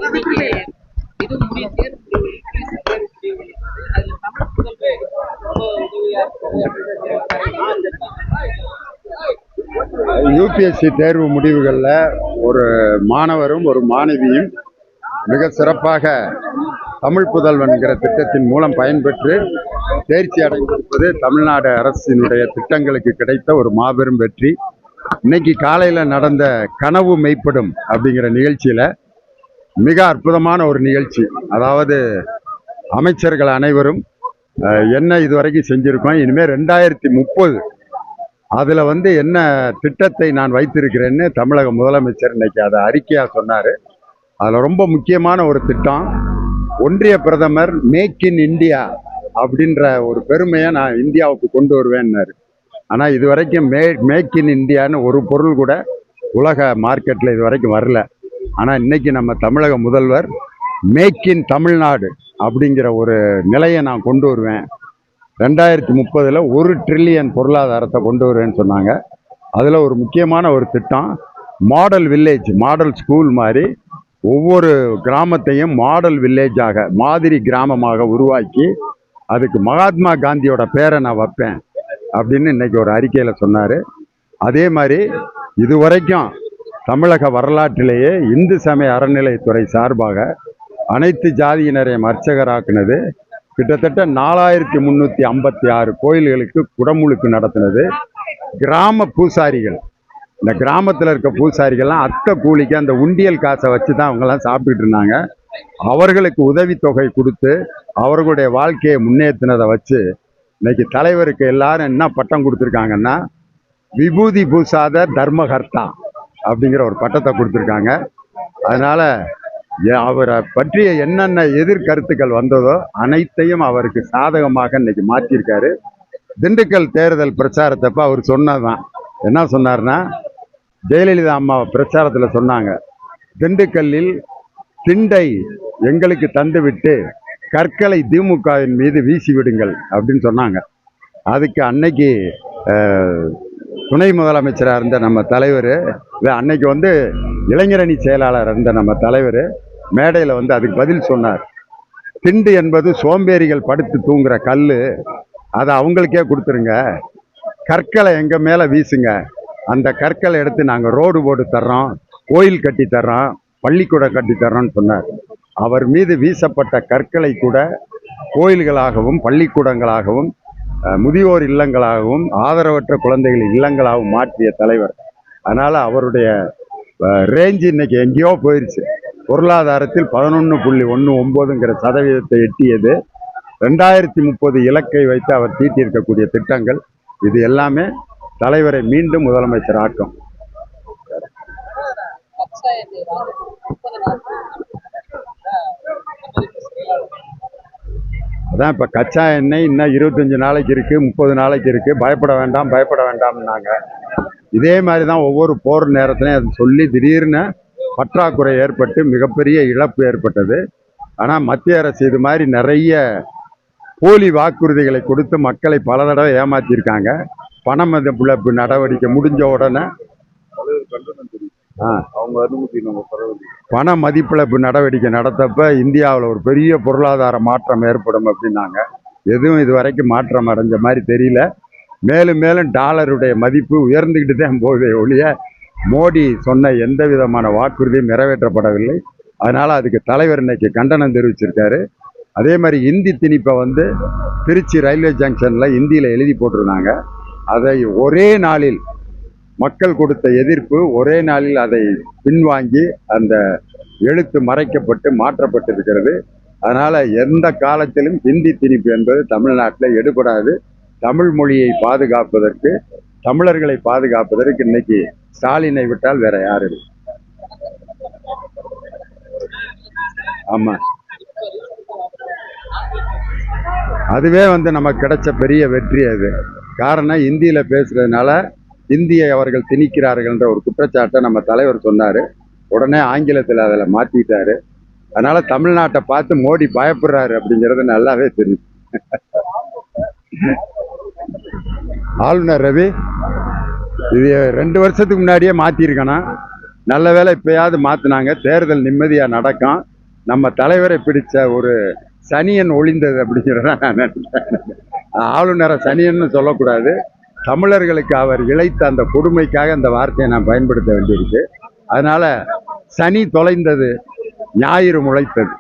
இன்னைக்கு இது முடிய தேர்வு அதுல தமிழ் புதல்வே ரொம்ப உதவியா யூபிஎஸ்சி தேர்வு முடிவுகளில் ஒரு மாணவரும் ஒரு மாணவியும் மிக சிறப்பாக தமிழ் புதல்வன்கிற திட்டத்தின் மூலம் பயன்பெற்று தேர்ச்சி அடைந்திருப்பது தமிழ்நாடு அரசினுடைய திட்டங்களுக்கு கிடைத்த ஒரு மாபெரும் வெற்றி. இன்னைக்கு காலையில் நடந்த கனவு மெய்ப்படும் அப்படிங்கிற நிகழ்ச்சியில் மிக அற்புதமான ஒரு நிகழ்ச்சி. அதாவது அமைச்சர்கள் அனைவரும் என்ன இதுவரைக்கும் செஞ்சுருக்கோம், இனிமேல் 2030 அதில் என்ன திட்டத்தை நான் வைத்திருக்கிறேன்னு தமிழக முதலமைச்சர் இன்னைக்கு அதை அறிக்கையாக சொன்னார். அதில் ரொம்ப முக்கியமான ஒரு திட்டம், ஒன்றிய பிரதமர் மேக் இன் இந்தியா அப்படின்ற ஒரு பெருமையை நான் இந்தியாவுக்கு கொண்டு வருவேன்னாரு. ஆனால் இது வரைக்கும் மேக் இன் இந்தியான்னு ஒரு பொருள் கூட உலக மார்க்கெட்டில் இது வரைக்கும் வரல. ஆனால் இன்னைக்கு நம்ம தமிழக முதல்வர் மேக் இன் தமிழ்நாடு அப்படிங்கிற ஒரு நிலையை நான் கொண்டு வருவேன், 2030 1 ட்ரில்லியன் பொருளாதாரத்தை கொண்டு வருவேன்னு சொன்னாங்க. அதில் ஒரு முக்கியமான ஒரு திட்டம், மாடல் வில்லேஜ், மாடல் ஸ்கூல் மாதிரி ஒவ்வொரு கிராமத்தையும் மாடல் வில்லேஜாக, மாதிரி கிராமமாக உருவாக்கி அதுக்கு மகாத்மா காந்தியோட பேரை நான் வைப்பேன் அப்படின்னு இன்னைக்கு ஒரு அறிக்கையில் சொன்னார். அதே மாதிரி இதுவரைக்கும் தமிழக வரலாற்றிலேயே இந்து சமய அறநிலைத்துறை சார்பாக அனைத்து ஜாதியினரையும் அர்ச்சகராக்குனது, கிட்டத்தட்ட 4356 கோயில்களுக்கு குடமுழுக்கு நடத்தினது. கிராம பூசாரிகள், இந்த கிராமத்தில் இருக்க பூசாரிகள்லாம் அத்தை கூலிக்கு அந்த உண்டியல் காசை வச்சு தான் அவங்கெல்லாம் சாப்பிட்டுட்டு இருந்தாங்க. அவர்களுக்கு உதவித்தொகை கொடுத்து அவர்களுடைய வாழ்க்கையை முன்னேற்றினதை வச்சு இன்னைக்கு தலைவருக்கு எல்லாரும் என்ன பட்டம் கொடுத்துருக்காங்கன்னா, விபூதி பூசாத தர்மகர்த்தா அப்படிங்கிற ஒரு பட்டத்தை கொடுத்துருக்காங்க. அதனால் அவரை பற்றிய என்னென்ன எதிர்கருத்துக்கள் வந்ததோ அனைத்தையும் அவருக்கு சாதகமாக இன்னைக்கு மாற்றிருக்காரு. திண்டுக்கல் தேர்தல் பிரச்சாரத்தப்ப அவர் சொன்னதான், என்ன சொன்னார்னா, ஜெயலலிதா அம்மா பிரச்சாரத்தில் சொன்னாங்க, திண்டுக்கல்லில் திண்டை எங்களுக்கு தந்துவிட்டு கற்களை திமுகவின் மீது வீசி விடுங்கள் அப்படின்னு சொன்னாங்க. அதுக்கு அன்னைக்கு துணை முதலமைச்சராக இருந்த நம்ம தலைவர், அன்னைக்கு இளைஞரணி செயலாளர் இருந்த நம்ம தலைவர் மேடையில் அதுக்கு பதில் சொன்னார். திண்டு என்பது சோம்பேறிகள் படுத்து தூங்குற கல், அதை அவங்களுக்கே கொடுத்துருங்க, கற்களை எங்கள் மேலே வீசுங்க, அந்த கற்களை எடுத்து நாங்கள் ரோடு போட்டு தர்றோம், கோயில் கட்டி தர்றோம், பள்ளிக்கூடம் கட்டி தர்றோம்னு சொன்னார். அவர் மீது வீசப்பட்ட கற்களை கூட கோயில்களாகவும் பள்ளிக்கூடங்களாகவும் முதியோர் இல்லங்களாகவும் ஆதரவற்ற குழந்தைகள் இல்லங்களாகவும் மாற்றிய தலைவர். அதனால் அவருடைய ரேஞ்சு இன்னைக்கு எங்கேயோ போயிடுச்சு. பொருளாதாரத்தில் 11.19% எட்டியது. 2030 இலக்கை வைத்து அவர் தீட்டியிருக்கக்கூடிய திட்டங்கள் இது எல்லாமே தலைவரை மீண்டும் முதலமைச்சர் ஆக்கும். அதான் இப்போ கச்சா எண்ணெய் இன்னும் 25 நாளைக்கு இருக்குது, 30 நாளைக்கு இருக்குது, பயப்பட வேண்டாம் பயப்பட வேண்டாம்னாங்க. இதே மாதிரி தான் ஒவ்வொரு போர் நேரத்திலையும் அது சொல்லி திடீர்னு பற்றாக்குறை ஏற்பட்டு மிகப்பெரிய இழப்பு ஏற்பட்டது. ஆனால் மத்திய அரசு இது மாதிரி நிறைய போலி வாக்குறுதிகளை கொடுத்து மக்களை பல தடவை ஏமாற்றிருக்காங்க. பண மதிப்பிழப்பு நடவடிக்கை முடிஞ்ச உடனே பண மதிப்பிழப்பு நடவடிக்கை நடத்தப்ப இந்தியாவில் ஒரு பெரிய பொருளாதார மாற்றம் ஏற்படும் அப்படின்னாங்க. எதுவும் இதுவரைக்கும் மாற்றம் அடைஞ்ச மாதிரி தெரியல. மேலும் மேலும் டாலருடைய மதிப்பு உயர்ந்துக்கிட்டு தான் போகுதே ஒழிய மோடி சொன்ன எந்த விதமான வாக்குறுதியும் நிறைவேற்றப்படவில்லை. அதனால் அதுக்கு தலைவர் இன்னைக்கு கண்டனம் தெரிவிச்சிருக்காரு. அதே மாதிரி இந்தி திணிப்பை திருச்சி ரயில்வே ஜங்ஷனில் இந்தியில் எழுதி போட்டிருந்தாங்க. அதை ஒரே நாளில் மக்கள் கொடுத்த எதிர்ப்பு, ஒரே நாளில் அதை பின்வாங்கி அந்த எழுத்து மறைக்கப்பட்டு மாற்றப்பட்டிருக்கிறது. அதனால் எந்த காலத்திலும் ஹிந்தி திணிப்பு என்பது தமிழ்நாட்டில் எடுபடாது. தமிழ் மொழியை பாதுகாப்பதற்கு, தமிழர்களை பாதுகாப்பதற்கு இன்னைக்கு ஸ்டாலினை விட்டால் வேற யாரு? ஆமாம், அதுவே நமக்கு கிடைச்ச பெரிய வெற்றி. அது காரணம் இந்தியில் பேசுறதுனால இந்தியை அவர்கள் திணிக்கிறார்கள்ன்ற ஒரு குற்றச்சாட்டை நம்ம தலைவர் சொன்னார். உடனே ஆங்கிலத்தில் அதில் மாற்றிட்டாரு. அதனால தமிழ்நாட்டை பார்த்து மோடி பயப்படுறாரு அப்படிங்கிறது நல்லாவே தெரியும். ஆளுநர் ரவி இது 2 வருஷத்துக்கு முன்னாடியே மாற்றிருக்கணும். நல்ல வேளை இப்பயாவது மாற்றினாங்க, தேர்தல் நிம்மதியாக நடக்கும். நம்ம தலைவரை பிடிச்ச ஒரு சனியன் ஒளிந்தது அப்படிங்கிறத நான் நினைக்கிறேன். ஆளுநரை சனியன்னு சொல்லக்கூடாது. தமிழர்களுக்கு அவர் இழைத்த அந்த கொடுமைக்காக அந்த வார்த்தையை நான் பயன்படுத்த வேண்டியிருக்கு. அதனால சனி தொலைந்தது, ஞாயிறு முளைத்தது.